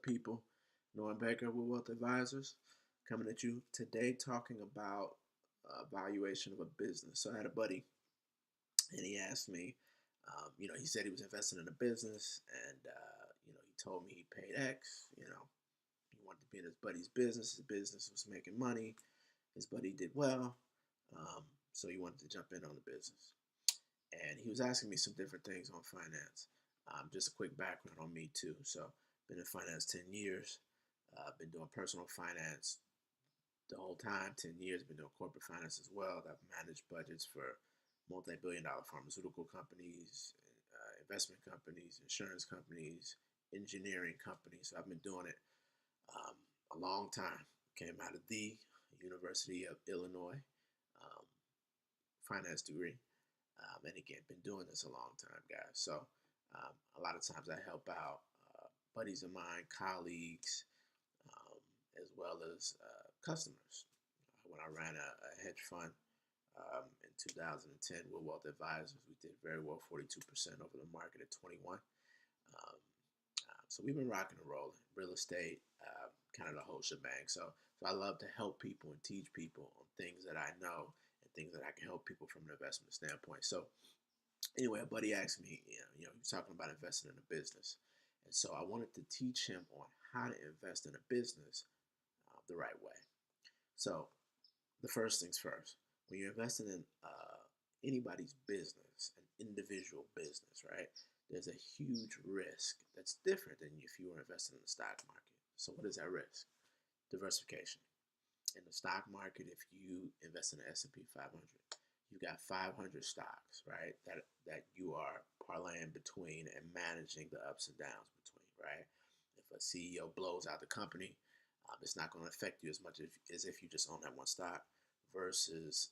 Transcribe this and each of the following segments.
people? Norman Baker with Wealth Advisors, coming at you today talking about valuation of a business. So I had a buddy, and he asked me, he said he was investing in a business, and he told me he paid X. He wanted to be in his buddy's business. His business was making money. His buddy did well, so he wanted to jump in on the business. And he was asking me some different things on finance. Just a quick background on me too. So, been in finance 10 years. Been doing personal finance the whole time. 10 years. Been doing corporate finance as well. I've managed budgets for multi-billion-dollar pharmaceutical companies, investment companies, insurance companies, engineering companies. So I've been doing it a long time. Came out of the University of Illinois, um, finance degree. And again, been doing this a long time, guys. So a lot of times I help out buddies of mine, colleagues, um, as well as customers. When I ran a hedge fund in 2010 with Wealth Advisors, we did very well, 42% over the market at 21. So we've been rocking and rolling, real estate, kind of the whole shebang. So I love to help people and teach people on things that I know and things that I can help people from an investment standpoint. So anyway, a buddy asked me, he was talking about investing in a business. And so I wanted to teach him on how to invest in a business the right way. So the first things first, when you're investing in anybody's business, an individual business, right? There's a huge risk that's different than if you were investing in the stock market. So what is that risk? Diversification. In the stock market, if you invest in the S&P 500, you got 500 stocks, right? That you are parlaying between and managing the ups and downs between, right? If a CEO blows out the company, it's not going to affect you as much as if you just own that one stock versus,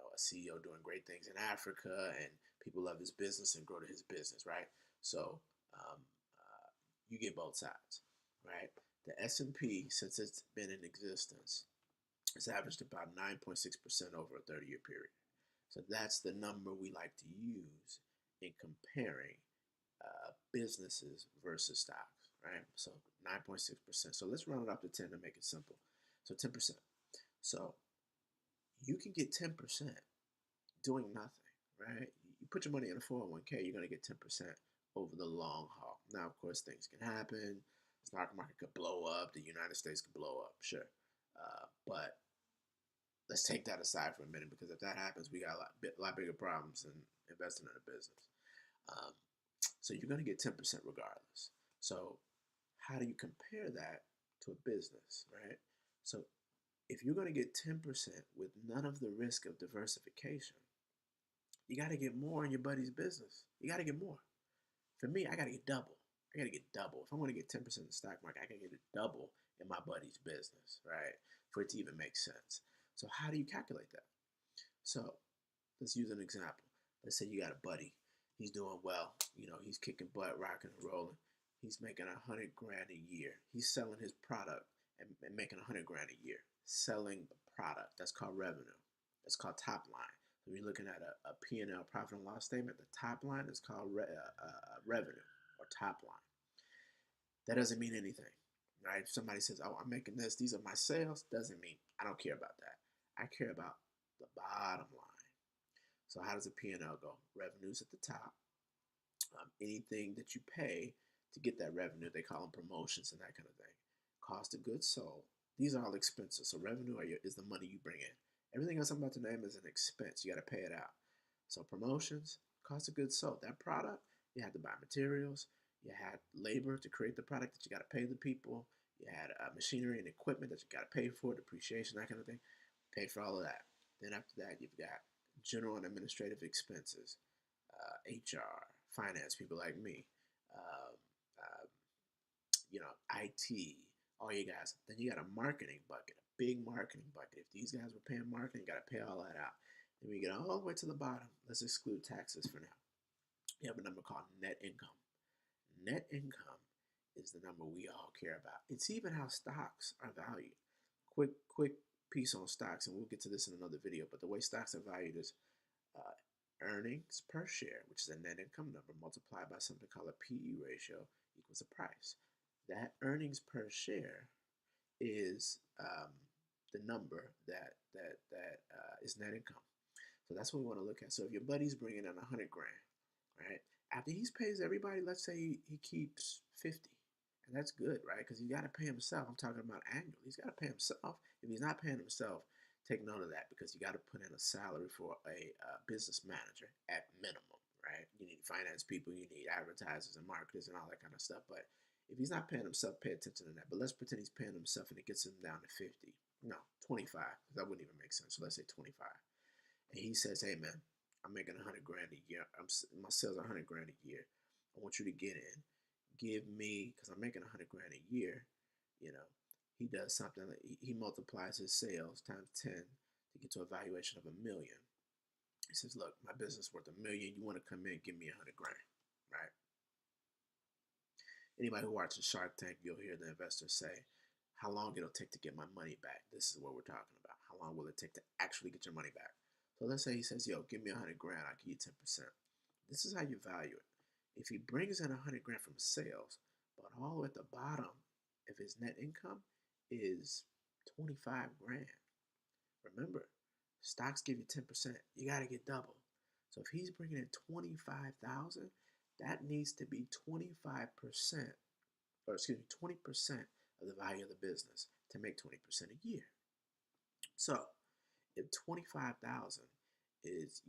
a CEO doing great things in Africa and people love his business and grow to his business, right? So you get both sides, right? The S&P, since it's been in existence, it's averaged about 9.6% over a 30-year period. So that's the number we like to use in comparing businesses versus stocks, right? So 9.6%. So let's round it up to 10 to make it simple. So 10%. So you can get 10% doing nothing, right? You put your money in a 401k, you're going to get 10% over the long haul. Now, of course, things can happen. The stock market could blow up. The United States could blow up, sure. But let's take that aside for a minute, because if that happens, we got a lot bigger problems than investing in a business. So you're going to get 10% regardless. So how do you compare that to a business, right? So if you're going to get 10% with none of the risk of diversification, you got to get more in your buddy's business. You got to get more. For me, I got to get double. I got to get double. If I want to get 10% in the stock market, I got to get a double in my buddy's business, right? For it to even make sense. So how do you calculate that? So let's use an example. Let's say you got a buddy. He's doing well. He's kicking butt, rocking and rolling. He's making $100 grand a year. He's selling his product and making $100 grand a year. Selling the product. That's called revenue. That's called top line. So you're looking at a P&L, profit and loss statement. The top line is called revenue or top line. That doesn't mean anything, right? If somebody says, "Oh, I'm making this. These are my sales," doesn't mean I don't care about that. I care about the bottom line. So how does a P&L go? Revenues at the top. Anything that you pay to get that revenue, they call them promotions and that kind of thing. Cost of goods sold. These are all expenses. So revenue is the money you bring in. Everything else I'm about to name is an expense. You got to pay it out. So promotions, cost of goods sold. That product, you had to buy materials. You had labor to create the product that you got to pay the people. You had machinery and equipment that you got to pay for, depreciation, that kind of thing. Pay for all of that. Then after that, you've got general and administrative expenses, HR, finance, people like me, um, uh, IT, all you guys. Then you got a marketing bucket, a big marketing bucket. If these guys were paying marketing, you got to pay all that out. Then we get all the way to the bottom. Let's exclude taxes for now. You have a number called net income. Net income is the number we all care about. It's even how stocks are valued. Quick piece on stocks, and we'll get to this in another video, but the way stocks are valued is earnings per share, which is a net income number, multiplied by something called a PE ratio equals a price. That earnings per share is the number that is net income. So that's what we want to look at. So if your buddy's bringing in 100 grand, right? After he pays everybody, let's say he keeps 50, and that's good, right? Because you got to pay himself. I'm talking about annually. He's got to pay himself. If he's not paying himself, take note of that because you got to put in a salary for a business manager at minimum, right? You need finance people, you need advertisers and marketers and all that kind of stuff. But if he's not paying himself, pay attention to that. But let's pretend he's paying himself and it gets him down to 50. No, 25. That wouldn't even make sense. So let's say 25. And he says, "Hey man, I'm making 100 grand a year. My sales are 100 grand a year. I want you to get in. Give me, because I'm making 100 grand a year. You know, he does something. He multiplies his sales times 10 to get to a valuation of $1 million. He says, look, my business is worth $1 million. You want to come in, give me 100 grand, right? Anybody who watches Shark Tank, you'll hear the investors say, how long it'll take to get my money back. This is what we're talking about. How long will it take to actually get your money back? So let's say he says, yo, give me 100 grand, I'll give you 10%. This is how you value it. If he brings in 100 grand from sales, but all at the bottom of his net income is 25 grand. Remember, stocks give you 10%. You got to get double. So if he's bringing in 25,000, that needs to be 25%, or excuse me, 20% of the value of the business to make 20% a year. So if 25,000 is,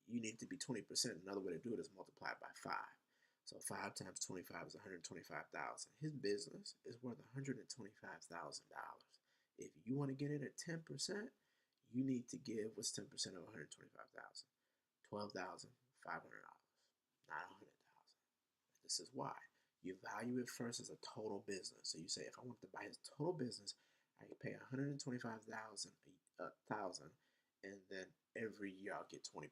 you need to be 20%. Another way to do it is multiply it by 5. So 5 times 25 is 125,000. His business is worth $125,000. If you want to get in at 10%, you need to give, what's 10% of 125,000? $12,500, not 100,000. This is why you value it first as a total business. So you say, if I want to buy his total business, I can pay 125,000, and then every year I'll get 20%.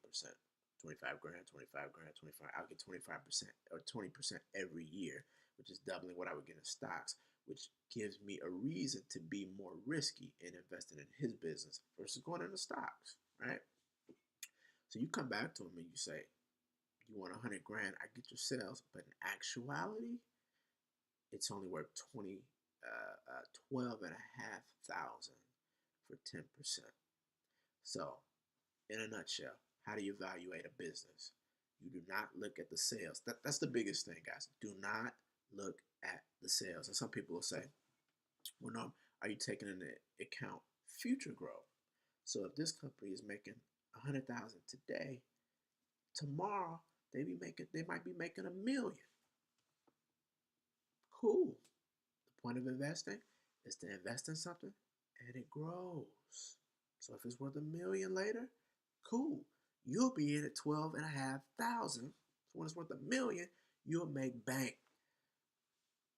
25 grand, 25 grand, 25. I'll get 25% or 20% every year, which is doubling what I would get in stocks, which gives me a reason to be more risky in investing in his business versus going into stocks, right? So you come back to him and you say, you want 100 grand, I get your sales, but in actuality, it's only worth 12,500 for 10%. So, in a nutshell, how do you evaluate a business? You do not look at the sales. That's the biggest thing, guys. Do not look at the sales. And some people will say, well, no, are you taking into account future growth? So if this company is making 100,000 today, tomorrow they might be making $1 million. Cool. The point of investing is to invest in something and it grows. So if it's worth $1 million later, cool. You'll be in at 12,500. So when it's worth $1 million, you'll make bank.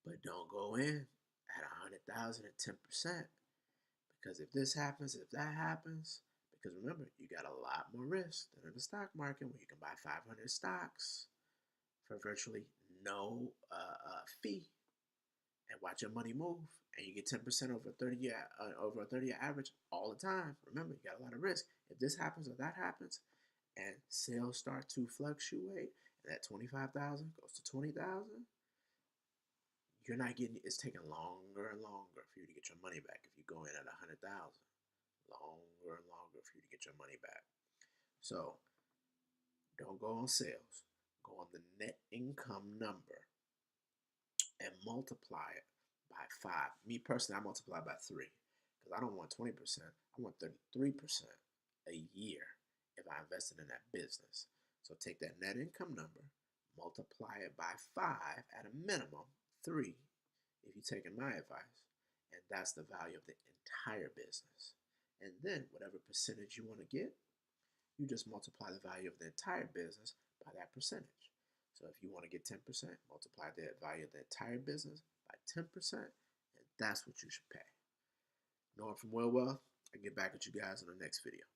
But don't go in at 100,000 at 10%. Because if this happens, if that happens, because remember, you got a lot more risk than in the stock market where you can buy 500 stocks for virtually no fee and watch your money move, and you get 10% over a 30-year average all the time. Remember, you got a lot of risk. If this happens or that happens, and sales start to fluctuate, and that 25,000 goes to 20,000, you're not getting. It's taking longer and longer for you to get your money back. If you go in at 100,000, longer and longer for you to get your money back. So don't go on sales. Go on the net income number and multiply it by 5. Me personally, I multiply by 3 because I don't want 20%. I want 33% a year if I invested in that business. So take that net income number, multiply it by 5 at a minimum, 3 if you're taking my advice, and that's the value of the entire business. And then whatever percentage you want to get, you just multiply the value of the entire business by that percentage. So if you want to get 10%, multiply the value of the entire business by 10%, and that's what you should pay. Norm from Well Wealth. I'll get back at you guys in the next video.